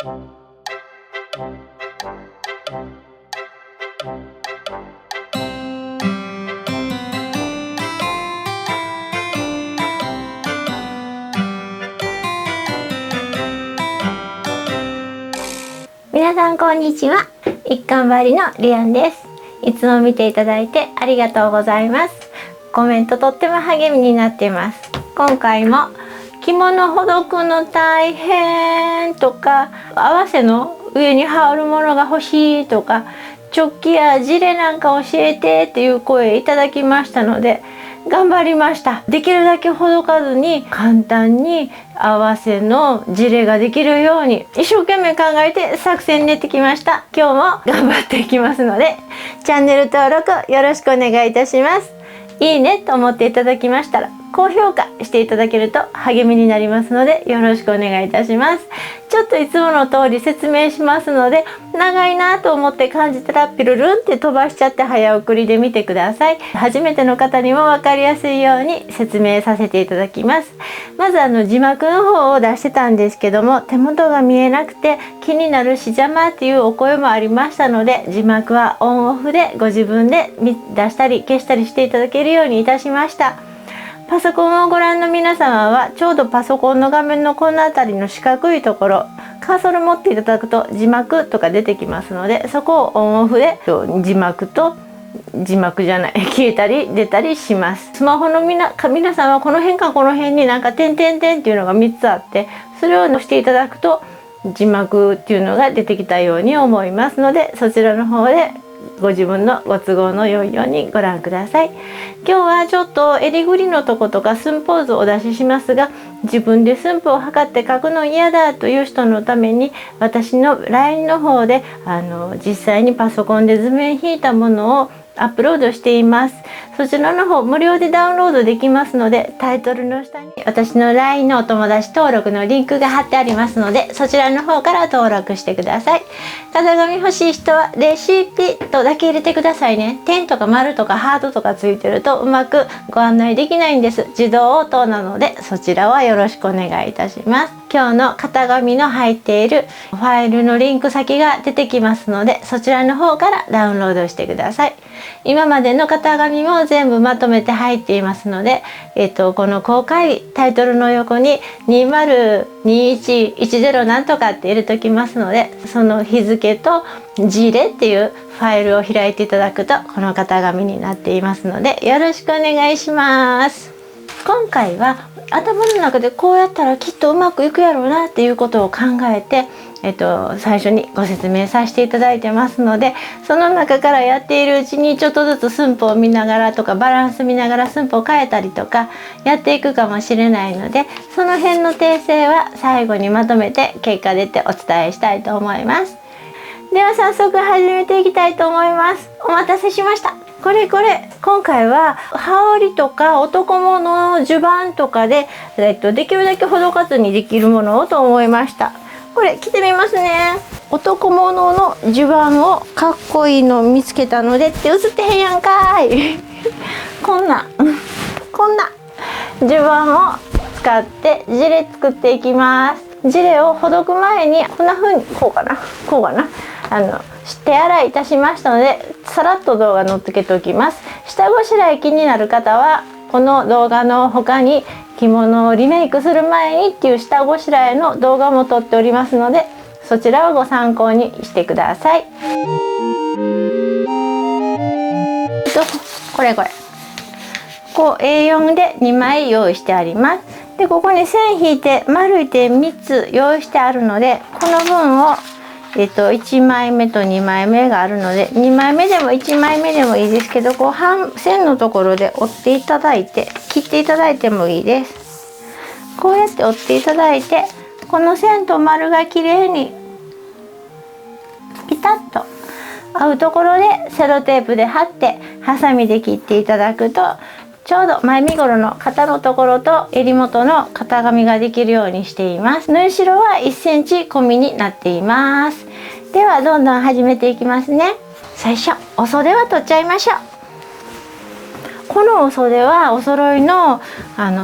皆さんこんにちは。一貫張りのリアンです。いつも見ていただいてありがとうございます。コメントとっても励みになっています。今回も着物ほどくの大変とか、合わせの上に羽織るものが欲しいとか、チョッキやジレなんか教えてっていう声いただきましたので頑張りました。できるだけほどかずに簡単に合わせのジレができるように一生懸命考えて作戦練ってきました。今日も頑張っていきますのでチャンネル登録よろしくお願いいたします。いいねと思っていただきましたら高評価していただけると励みになりますのでよろしくお願いいたします。ちょっといつもの通り説明しますので、長いなと思って感じたらピルルンって飛ばしちゃって早送りで見てください。初めての方にも分かりやすいように説明させていただきます。まず字幕の方を出してたんですけども、手元が見えなくて気になるし邪魔っていうお声もありましたので、字幕はオンオフでご自分で出したり消したりしていただけるようにいたしました。パソコンをご覧の皆様はちょうどパソコンの画面のこの辺りの四角いところ、カーソル持っていただくと字幕とか出てきますので、そこをオンオフで字幕と字幕じゃない消えたり出たりします。スマホの皆さんはこの辺かこの辺になんか点々点っていうのが3つあって、それを押していただくと字幕っていうのが出てきたように思いますので、そちらの方でご自分のご都合の良いようにご覧ください。今日はちょっと襟ぐりのとことか寸ポーズをお出ししますが、自分で寸法を測って書くの嫌だという人のために私の LINE の方で実際にパソコンで図面引いたものをアップロードしています。そちらの方無料でダウンロードできますので、タイトルの下に私の LINE のお友達登録のリンクが貼ってありますので、そちらの方から登録してください。型紙欲しい人はレシピとだけ入れてくださいね。点とか丸とかハートとかついてるとうまくご案内できないんです。自動応答なのでそちらはよろしくお願いいたします。今日の型紙の入っているファイルのリンク先が出てきますので、そちらの方からダウンロードしてください。今までの型紙も全部まとめて入っていますので、この公開タイトルの横に202110なんとかって入れときますので、その日付と事例っていうファイルを開いていただくとこの型紙になっていますのでよろしくお願いします。今回は頭の中でこうやったらきっとうまくいくやろうなっていうことを考えて、最初にご説明させていただいてますので、その中からやっているうちにちょっとずつ寸法を見ながらとかバランス見ながら寸法を変えたりとかやっていくかもしれないので、その辺の訂正は最後にまとめて結果出てお伝えしたいと思います。では早速始めていきたいと思います。お待たせしました。これ今回は羽織とか男物の襦袢とかで、できるだけほどかずにできるものをと思いました。これ着てみますね。男物の襦袢をかっこいいの見つけたのでって映ってへんやんかいこんな襦袢を使ってジレ作っていきます。ジレをほどく前にこんな風にこうかな手洗いいたしましたので、さらっと動画載っけておきます。下ごしらえ気になる方はこの動画の他に着物をリメイクする前にっていう下ごしらえの動画も撮っておりますので、そちらをご参考にしてください。これこう A4 で2枚用意してあります。でここに線引いて丸い点3つ用意してあるので、この分を1枚目と2枚目があるので、2枚目でも1枚目でもいいですけど、こう線のところで折っていただいて切っていただいてもいいです。こうやって折っていただいて、この線と丸がきれいにピタッと合うところでセロテープで貼ってハサミで切っていただくと、ちょうど前身頃の肩のところと襟元の型紙ができるようにしています。縫い代は1センチ込みになっています。ではどんどん始めていきますね。最初お袖は取っちゃいましょう。このお袖はお揃いの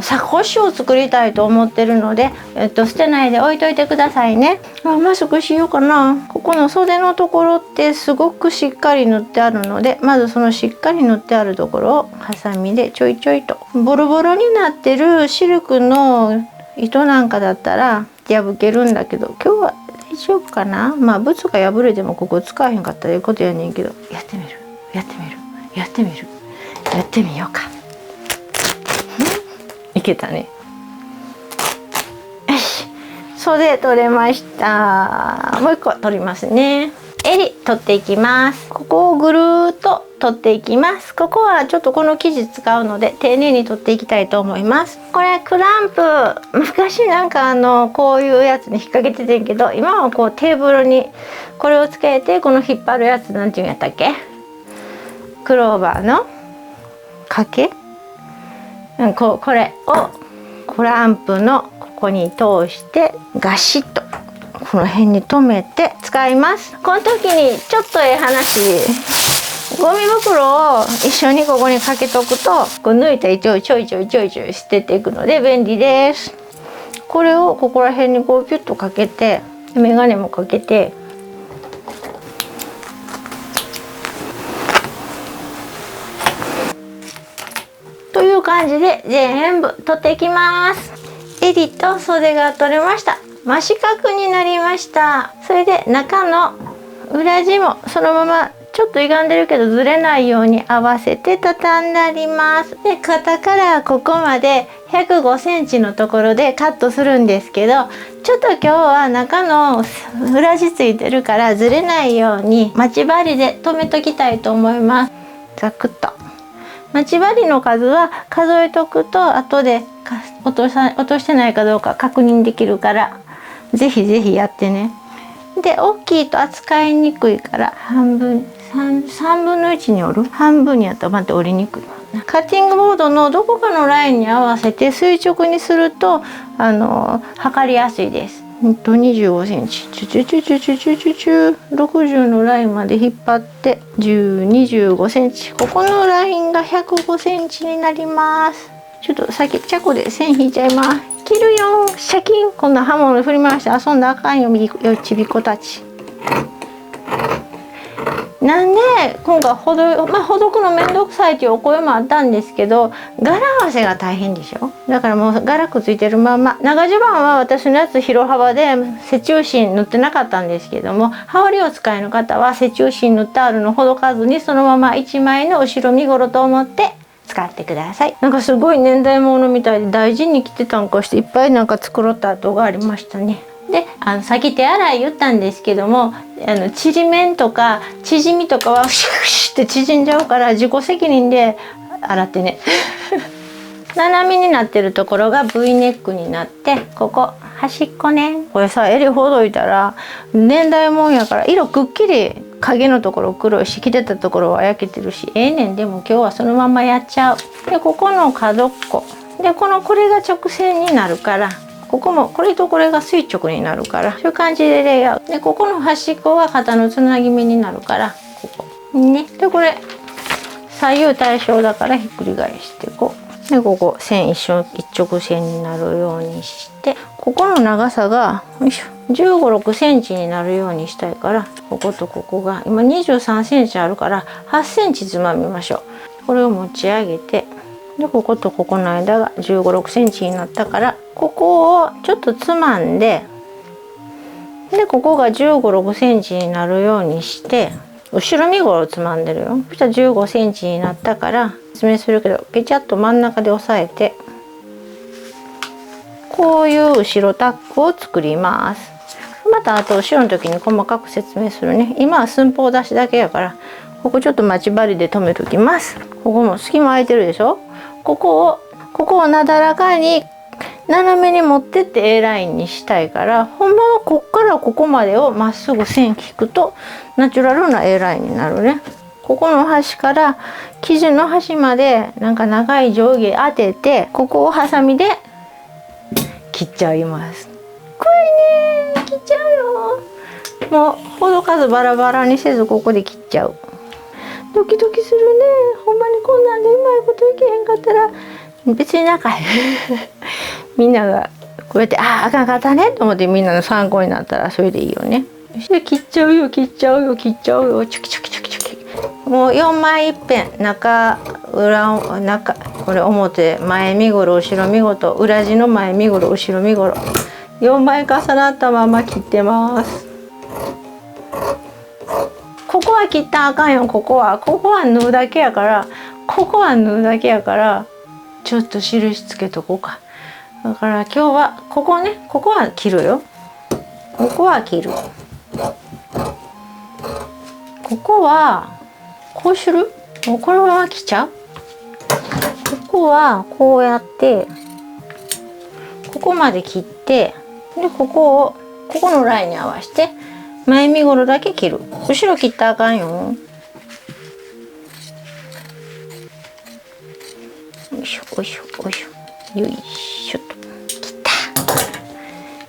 サコッシュを作りたいと思ってるので、捨てないで置いといてくださいね。マスクしようかな。ここの袖のところってすごくしっかり縫ってあるので、まずそのしっかり縫ってあるところをハサミでちょいちょいと。ボロボロになってるシルクの糸なんかだったら破けるんだけど、今日は大丈夫かな。まあブツが破れてもここ使えへんかったらいうことやねんけど、やってみるやってみるやってみるやってみようか。いけたね。よし、袖取れました。もう一個取りますね。襟取っていきます。ここをぐるーっと取っていきます。ここはちょっとこの生地使うので丁寧に取っていきたいと思います。これクランプ、昔なんかこういうやつに引っ掛けててんけど、今はこうテーブルにこれをつけて、この引っ張るやつなんていうんやったっけ、クローバーの掛け、これをクランプのここに通してガシッとこの辺に留めて使います。この時にちょっと話、ゴミ袋を一緒にここにかけとくと、こう抜いた糸をちょいちょい捨てていくので便利です。これをここら辺にこうピュッとかけて、メガネもかけて、という感じで全部取っていきます。襟と袖が取れました。真四角になりました。それで中の裏地もそのままちょっと歪んでるけどずれないように合わせて畳んであります。で、肩からここまで105センチのところでカットするんですけど、ちょっと今日は中の裏地ついてるからずれないように待ち針で留めときたいと思います。ザクッと。待ち針の数は数えとくと後で落としてないかどうか確認できるから、ぜひぜひやってね。で、大きいと扱いにくいから3分の1に折る。半分にやったらまた折りにくい。カッティングボードのどこかのラインに合わせて垂直にすると測りやすいです。25センチ60のラインまで引っ張って25センチ、ここのラインが105センチになります。ちょっと先チャコで線引いちゃいます。切るよ、シャキン。こんな刃物振り回して遊んだらあかんよ、ちびっ子たち。なんで今回ほどくのめんどくさいというお声もあったんですけど、柄合わせが大変でしょ。だからもう柄くっついてるまま、長襦袢は私のやつ広幅で背中芯塗ってなかったんですけども、羽織をお使いの方は背中芯塗ってあるのほどかずにそのまま1枚の後ろ身ごろと思って使ってください。なんかすごい年代物みたいで大事に着てたんかして、いっぱいなんか繕った跡がありましたね。で、さっき手洗い言ったんですけども、ちりめんとか縮みとかはフシュフシュって縮んじゃうから自己責任で洗ってね。斜めになってるところが V ネックになって、ここ端っこね、これさ、襟ほどいたら年代もんやから色くっきり影のところ黒いし、着てたところは焼けてるし、ええねん。でも今日はそのままやっちゃう。で、ここの角っこでこれが直線になるから、ここもこれとこれが垂直になるから、そういう感じでレイアウトで、ここの端っこは肩のつなぎ目になるから、ここね。で、これ左右対称だからひっくり返してこうで、ここ線一直線になるようにして、ここの長さが15、6センチになるようにしたいから、こことここが今23センチあるから8センチつまみましょう。これを持ち上げて、でこことここの間が15、6センチになったから、ここをちょっとつまんで、でここが15、6センチになるようにして、後ろ身ごろをつまんでるよ。そしたら15センチになったから説明するけど、ペチャッと真ん中で押さえて、こういう後ろタックを作ります。またあと後ろの時に細かく説明するね。今は寸法出しだけやから、ここちょっと待ち針で留めときます。ここも隙間空いてるでしょ。ここをなだらかに斜めに持ってって A ラインにしたいから、ほんまはこっからここまでをまっすぐ線引くとナチュラルな A ラインになるね。ここの端から生地の端までなんか長い定規当てて、ここをハサミで切っちゃいます。これね、切っちゃうよ。もうほどかずバラバラにせずここで切っちゃう。ドキドキするね。ほんまにこんなんでうまいこといけへんかったら別に仲みんながこうやってあかんかったねと思ってみんなの参考になったらそれでいいよね。切っちゃうよ切っちゃうよ切っちゃうよチョキチョキチョキチョキ。もう4枚いっぺん中これ表前身ごろ後ろ身ごろと裏地の前身ごろ後ろ身ごろ4枚重なったまま切ってます。ここは切ったらあかんよ。ここは縫うだけやからちょっと印つけとこうか。だから今日はここは切るよ。ここは切る。ここはこうする？もうこのまま切っちゃう？ここはこうやってここまで切ってでここのラインに合わせて前身ごろだけ切る。後ろ切ったらあかんよ。よいしょよいしょよいしょよいしょと切っ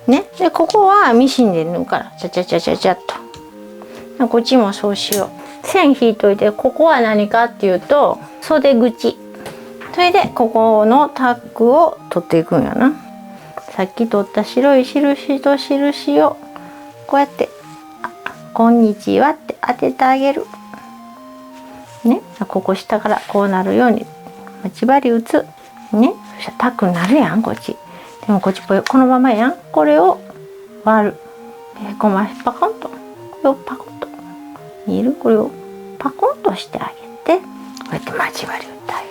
たね。でここはミシンで縫うからちゃちゃちゃちゃちゃっと。こっちもそうしよう。線引いといてここは何かっていうと袖口。それでここのタックを取っていくんやな。さっき取った白い印と印をこうやって「こんにちは」って当ててあげる。ね、ここ下からこうなるように待ち針打つ。ね、そしたらタックになるやんこっち。でもこっちこのままやん。これを割る。こまパコンとこれをパコンと見える？これをパコンとしてあげてこうやって待ち針打ってあ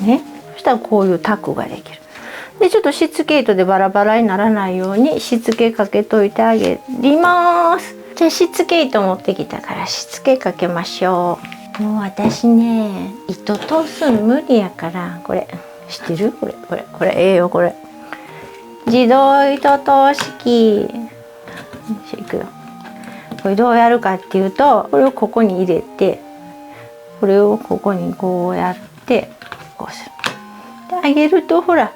げる。ね、そしたらこういうタックができる。でちょっとしつけ糸でバラバラにならないようにしつけかけといてあげます。じゃあしつけ糸持ってきたからしつけかけましょう。もう私ね糸通すの無理やからこれ知ってる？これええよこれ。自動糸通し機。いくよ。これどうやるかっていうとこれをここに入れてこれをここにこうやってこうする。であげるとほら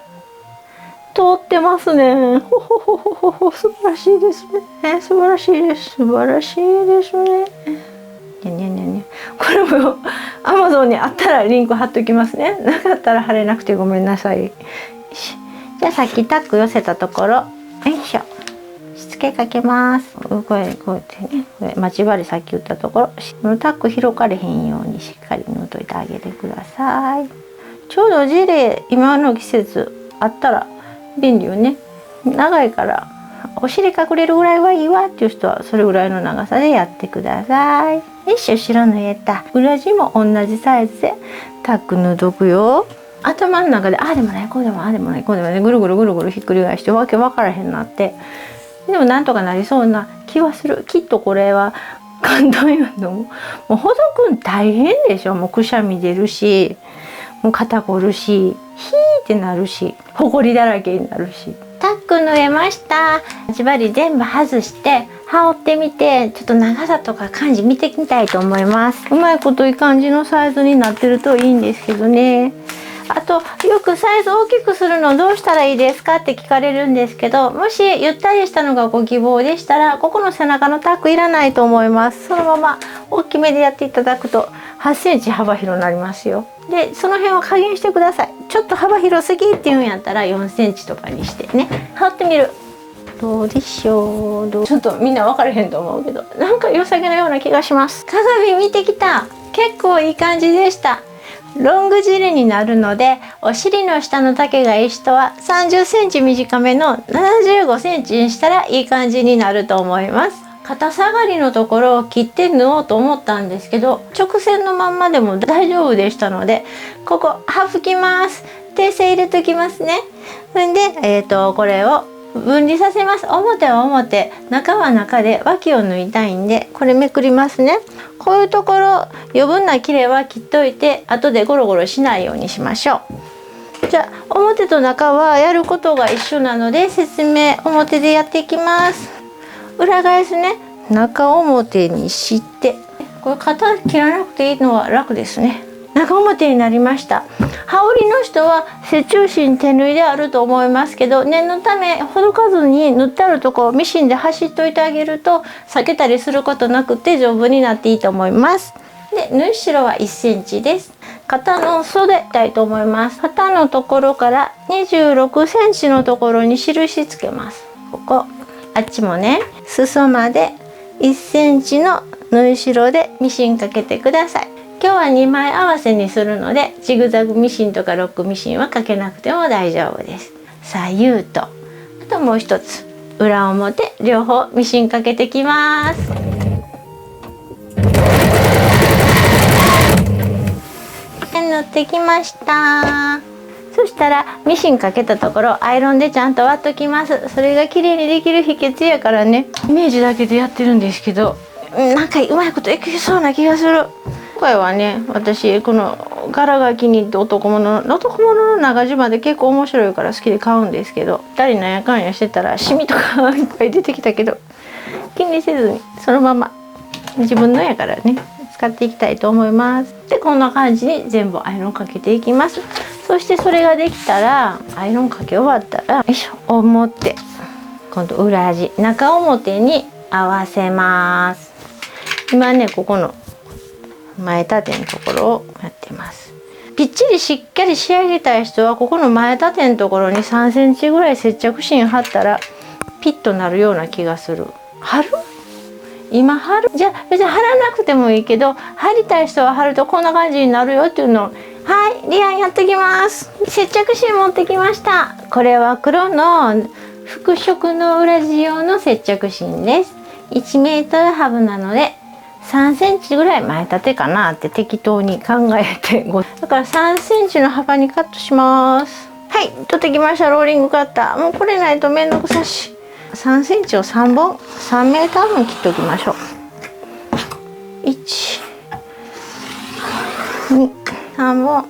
通ってますね。ほほほほほほ素晴らしいですね。素晴らしいです。素晴らしいですね。ねこれも Amazon にあったらリンク貼っときますね。なかったら貼れなくてごめんなさい。じゃあさっきタック寄せたところよいしょしつけかけます。こうやってねこれ待ち針さっき言ったところこのタック広かれへんようにしっかり縫っといてあげてください。ちょうどジレ今の季節あったら便利よね。長いからお尻隠れるぐらいはいいわっていう人はそれぐらいの長さでやってください。よし後ろ縫えた。裏地も同じサイズでタック縫っとくよ。頭の中でああでもないこうでもああでもないこうでもないぐるぐるひっくり返してわけ分からへんなってでもなんとかなりそうな気はする。きっとこれは簡単やと思う。もうほどくん大変でしょ。もうくしゃみ出るしもう肩こるしヒーってなるしほこりだらけになるし。タック縫えました。待ち針全部外して羽織ってみてちょっと長さとか感じ見てみたいと思います。うまいこといい感じのサイズになってるといいんですけどね。あとよくサイズ大きくするのどうしたらいいですかって聞かれるんですけどもしゆったりしたのがご希望でしたらここの背中のタックいらないと思います。そのまま大きめでやっていただくと8センチ幅広になりますよ。でその辺を加減してください。ちょっと幅広すぎっていうんやったら4センチとかにしてね羽織ってみる。どうでしょう。ちょっとみんな分からへんと思うけどなんか良さげなような気がします。鏡見てきた。結構いい感じでした。ロングジレになるのでお尻の下の丈がいい人は30センチ短めの75センチにしたらいい感じになると思います。肩下がりのところを切って縫おうと思ったんですけど直線のまんまでも大丈夫でしたのでここ省きます。訂正入れときますね。それで、これを分離させます。表は表中は中で脇を縫いたいんでこれめくりますね。こういうところ余分な切れは切っといて後でゴロゴロしないようにしましょう。じゃあ表と中はやることが一緒なので説明表でやっていきます。裏返すね中表にしてこれ型切らなくていいのは楽ですね。中表になりました。羽織の人は背中心手縫いであると思いますけど念のためほどかずに縫ってあるとこミシンで走っといてあげると避けたりすることなくて丈夫になっていいと思います。で縫い代は1センチです。肩の袖たいと思います。肩のところから26センチのところに印つけます。ここあっちもね、裾まで1センチの縫い代でミシンかけてください。今日は2枚合わせにするのでジグザグミシンとかロックミシンはかけなくても大丈夫です。左右と、あともう一つ裏表両方ミシンかけてきます。縫ってきました。そしたらミシンかけたところアイロンでちゃんと割っときます。それが綺麗にできる秘訣やからね。イメージだけでやってるんですけど、なんかうまいこといきそうな気がする。今回はね、私この柄が気に入って男物の長襦袢で結構面白いから好きで買うんですけど、2人なんやかんやしてたらシミとかいっぱい出てきたけど気にせずにそのまま自分のやからね使っていきたいと思います。でこんな感じに全部アイロンかけていきます。そしてそれができたらアイロンかけ終わったらよいしょ、表今度裏地中表に合わせます。今ねここの前立てのところをやってます。ぴっちりしっかり仕上げたい人はここの前立てのところに3センチぐらい接着芯貼ったらピッとなるような気がする。貼る？今貼る？じゃあ別に貼らなくてもいいけど貼りたい人は貼るとこんな感じになるよっていうのを、はいリアンやってきます。接着芯持ってきました。これは黒の複色の裏地用の接着芯です。1メートル幅なので3センチぐらい前立てかなって適当に考えて、だから3センチの幅にカットします。はい、取ってきました。ローリングカッター。もうこれないとめんどくさし。3センチを3本、3メーター分切っておきましょう。1、2、3本。は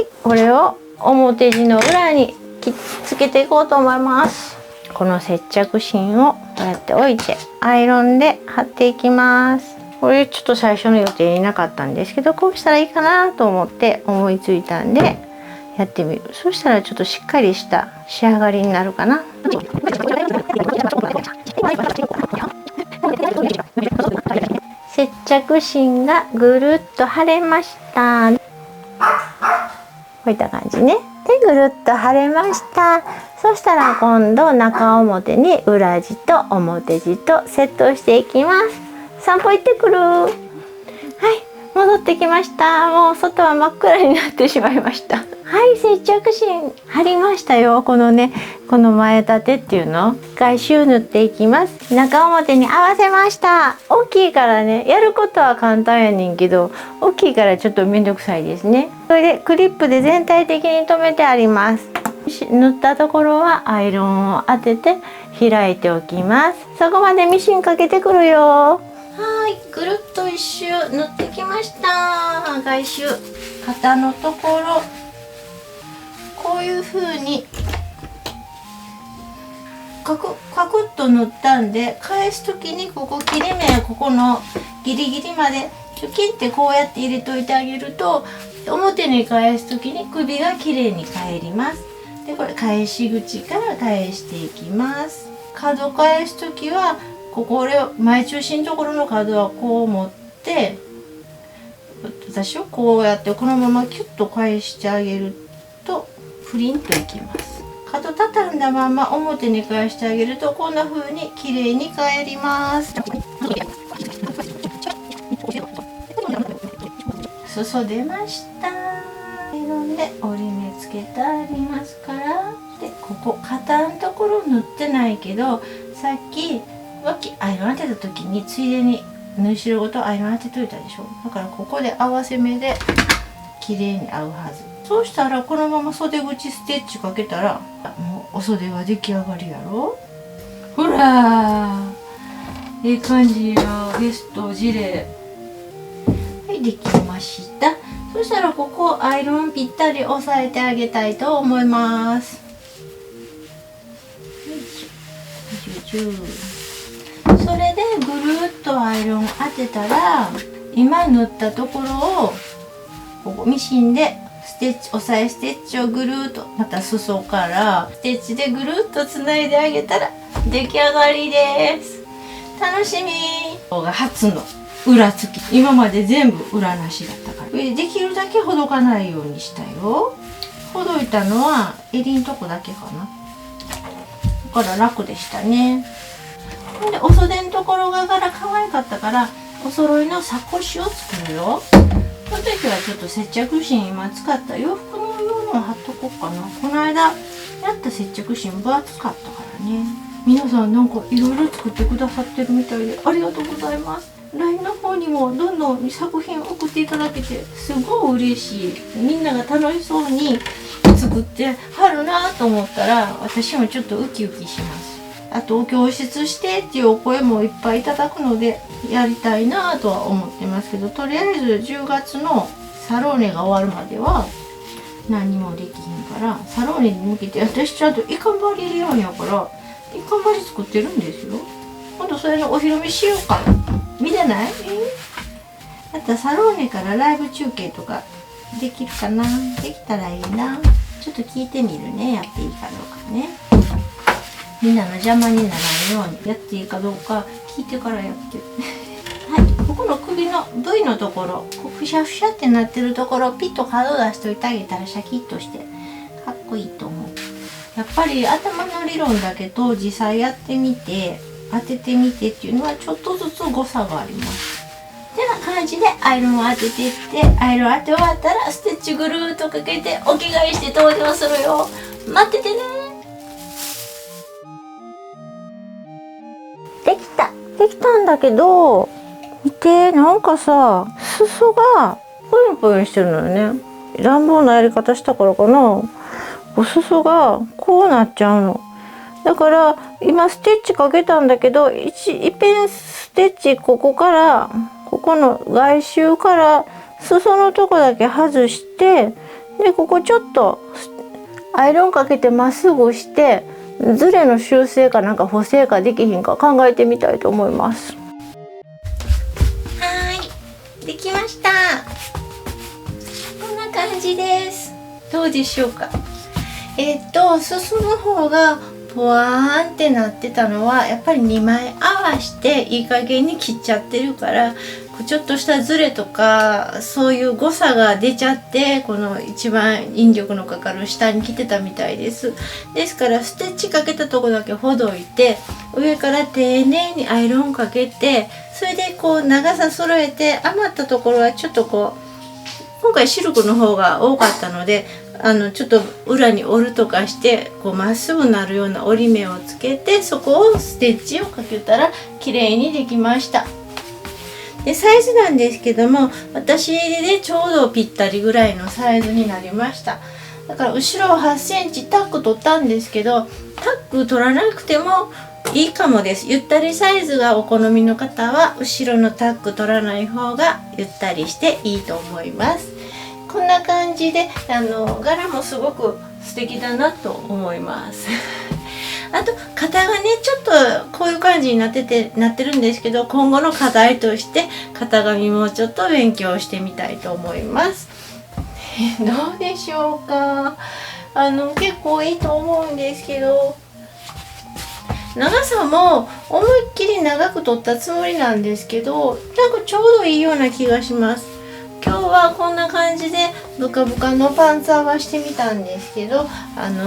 い、これを表地の裏にきっつけていこうと思います。この接着芯をこうやって置いてアイロンで貼っていきます。これちょっと最初の予定になかったんですけど、こうしたらいいかなと思って思いついたんでやってみる。そしたらちょっとしっかりした仕上がりになるかな。接着芯がぐるっと貼れました。こういった感じね。でぐるっと貼れました。そしたら今度中表に裏地と表地とセットしていきます。散歩行ってくる。はい、戻ってきました。もう外は真っ暗になってしまいました。はい、接着芯貼りましたよ。このね、この前立てっていうの外周塗っていきます。中表に合わせました。大きいからね、やることは簡単やねんけど大きいからちょっとめんどくさいですね。それでクリップで全体的に留めてあります。塗ったところはアイロンを当てて開いておきます。そこまでミシンかけてくるよ。はい、ぐるっと一周塗ってきました。外周肩のところこういう風にカクッと塗ったんで、返す時にここ切れ目ここのギリギリまでチョキンってこうやって入れといてあげると表に返す時に首が綺麗に返ります。でこれ返し口から返していきます。角返す時はこれを前中心のところの角はこう持って、私はこうやってこのままキュッと返してあげるとプリンといきます。角畳んだまま表に返してあげるとこんな風に綺麗に返ります。裾出ました。アイロンで折り目つけてありますから。でここ肩のところ塗ってないけど、さっき脇アイロン当てた時についでに縫い代ごとアイロン当てといたでしょ。だからここで合わせ目で綺麗に合うはず。そうしたらこのまま袖口ステッチかけたらもうお袖は出来上がりやろ。ほらー、いい感じよ。ベストジレはいできました。そしたらここアイロンぴったり押さえてあげたいと思います。それでぐるっとアイロン当てたら今塗ったところをここミシンでステッチ押さえステッチをぐるっとまた裾からステッチでぐるっとつないであげたら出来上がりです。楽しみ。動画初の裏付き。今まで全部裏なしだったから。できるだけほどかないようにしたよ。ほどいたのは襟んとこだけかな。だから楽でしたね。でお袖のところが柄可愛かったからお揃いのサコッシュを作るよ。その時はちょっと接着芯今使った洋服の用の貼っとこうかな。この間やった接着芯分厚かったからね。皆さんなんかいろいろ作ってくださってるみたいでありがとうございます。LINE の方にもどんどん作品を送っていただけてすごい嬉しい。みんなが楽しそうに作ってはるなと思ったら私もちょっとウキウキします。あと教室してっていうお声もいっぱいいただくのでやりたいなとは思ってますけど、とりあえず10月のサローネが終わるまでは何もできひんから、サローネに向けて私ちゃんとイカンバリレオンやからイカンバリ作ってるんですよ。今度それのお披露目しようか。見てない？あとサローネからライブ中継とかできるかな。できたらいいな。ちょっと聞いてみるね。やっていいかどうかね。みんなの邪魔にならないようにやっていいかどうか聞いてからやってる。はい、ここの首の V のところ、こうふしゃふしゃってなってるところピッと角出しといてあげたらシャキッとしてかっこいいと思う。やっぱり頭の理論だけと実際やってみて当ててみてっていうのはちょっとずつ誤差があります。ってな感じでアイロンを当てていって、アイロン当て終わったらステッチぐるーっとかけてお着替えして登場するよ。待っててね。できたんだけど、見て、なんかさ、裾がぽよぽよしてるのよね。乱暴なやり方したからかな。お裾がこうなっちゃうの。だから今ステッチかけたんだけど、いっぺんステッチここからここの外周から裾のとこだけ外して、でここちょっとアイロンかけてまっすぐしてズレの修正かなんか補正かできひんか考えてみたいと思います。はい、できました。こんな感じです。どうでしょうか。裾の方がポワーンってなってたのはやっぱり2枚合わしていい加減に切っちゃってるから、ちょっとしたズレとかそういう誤差が出ちゃって、この一番引力のかかる下に来てたみたいです。ですからステッチかけたとこだけほどいて、上から丁寧にアイロンかけて、それでこう長さ揃えて、余ったところはちょっとこう今回シルクの方が多かったのでちょっと裏に折るとかしてこうまっすぐなるような折り目をつけて、そこをステッチをかけたら綺麗にできました。でサイズなんですけども、私でちょうどぴったりぐらいのサイズになりました。だから後ろ8センチタック取ったんですけど、タック取らなくてもいいかもです。ゆったりサイズがお好みの方は後ろのタック取らない方がゆったりしていいと思います。こんな感じで柄もすごく素敵だなと思いますあと肩がねちょっとこういう感じになってるんですけど、今後の課題として型紙もちょっと勉強してみたいと思います。どうでしょうか。結構いいと思うんですけど、長さも思いっきり長く取ったつもりなんですけど、なんかちょうどいいような気がします。今日はこんな感じでブカブカのパンツ合わしてみたんですけど、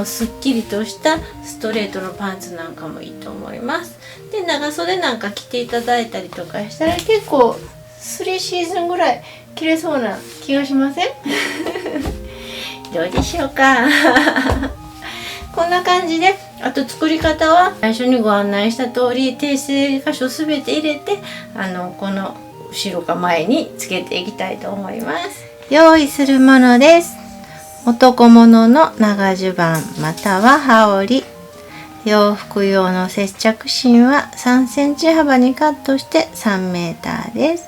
すっきりとしたストレートのパンツなんかもいいと思います。で長袖なんか着ていただいたりとかしたら結構3シーズンぐらい着れそうな気がしませんどうでしょうかこんな感じで、あと作り方は最初にご案内した通り訂正箇所すべて入れてこの後ろか前につけていきたいと思います。用意するものです。男物の長襦袢または羽織、洋服用の接着芯は3センチ幅にカットして3メーターです。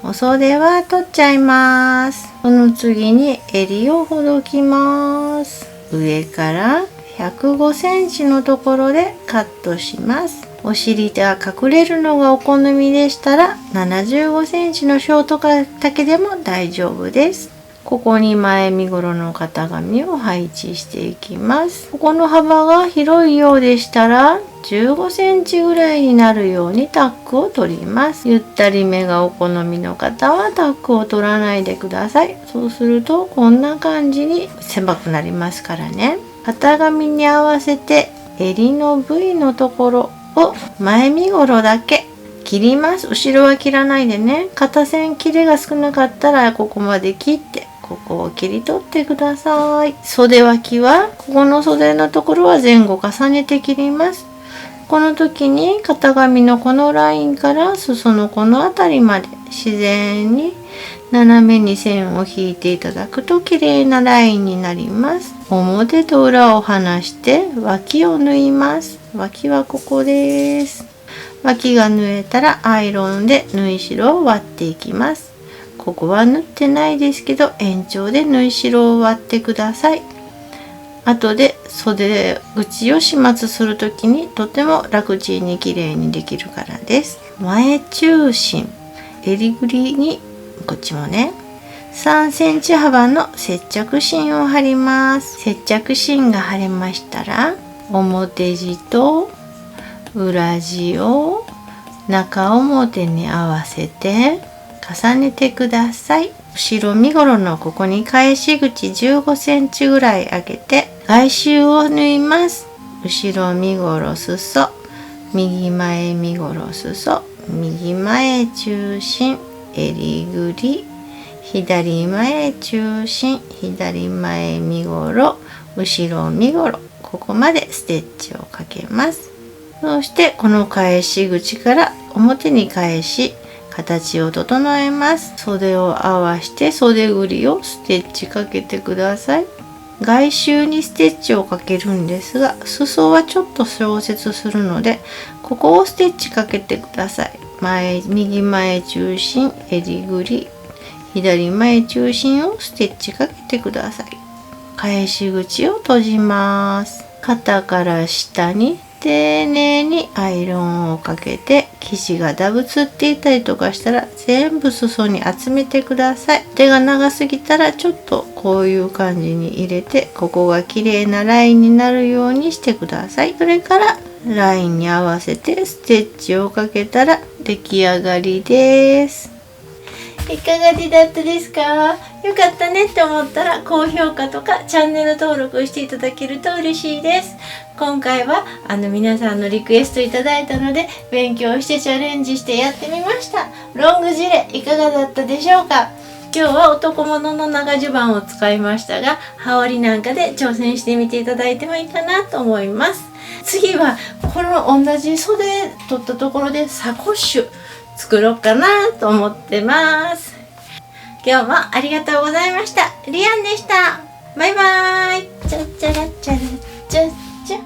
お袖は取っちゃいます。その次に襟をほどきます。上から105センチのところでカットします。お尻が隠れるのがお好みでしたら75センチのショート丈でも大丈夫です。ここに前身ごろの型紙を配置していきます。ここの幅が広いようでしたら15センチぐらいになるようにタックを取ります。ゆったりめがお好みの方はタックを取らないでください。そうするとこんな感じに狭くなりますからね。型紙に合わせて襟の部位のところを前身ごろだけ切ります。後ろは切らないでね。肩線切れが少なかったらここまで切ってここを切り取ってください。袖脇はここの袖のところは前後重ねて切ります。この時に型紙のこのラインから裾のこの辺りまで自然に斜めに線を引いていただくと綺麗なラインになります。表と裏を離して脇を縫います。脇はここです。脇が縫えたらアイロンで縫い代を割っていきます。ここは縫ってないですけど延長で縫い代を割ってください。後で袖口を始末するときにとても楽ちんに綺麗にできるからです。前中心、襟ぐりにこっちもね3センチ幅の接着芯を貼ります。接着芯が貼れましたら表地と裏地を中表に合わせて重ねてください。後ろ身ごろのここに返し口15センチぐらい開けて外周を縫います。後ろ身ごろ裾、右前身ごろ裾、右前中心、襟ぐり、左前中心、左前身ごろ、後ろ身ごろ、ここまでステッチをかけます。そしてこの返し口から表に返し形を整えます。袖を合わして袖ぐりをステッチかけてください。外周にステッチをかけるんですが裾はちょっと調節するのでここをステッチかけてください。右前中心、襟ぐり、左前中心をステッチかけてください。返し口を閉じます。肩から下に丁寧にアイロンをかけて生地がダブつっていたりとかしたら全部裾に集めてください。手が長すぎたらちょっとこういう感じに入れてここが綺麗なラインになるようにしてください。それからラインに合わせてステッチをかけたら出来上がりです。いかがだったですか？よかったねって思ったら高評価とかチャンネル登録していただけると嬉しいです。今回は皆さんのリクエストいただいたので勉強してチャレンジしてやってみました。ロングジレいかがだったでしょうか？今日は男物の長襦袢を使いましたが羽織なんかで挑戦してみていただいてもいいかなと思います。次はこの同じ袖取ったところでサコッシュ作ろうかなと思ってます。今日もありがとうございました。リアンでした。バイバーイ。チャチャラチャラチャチャ。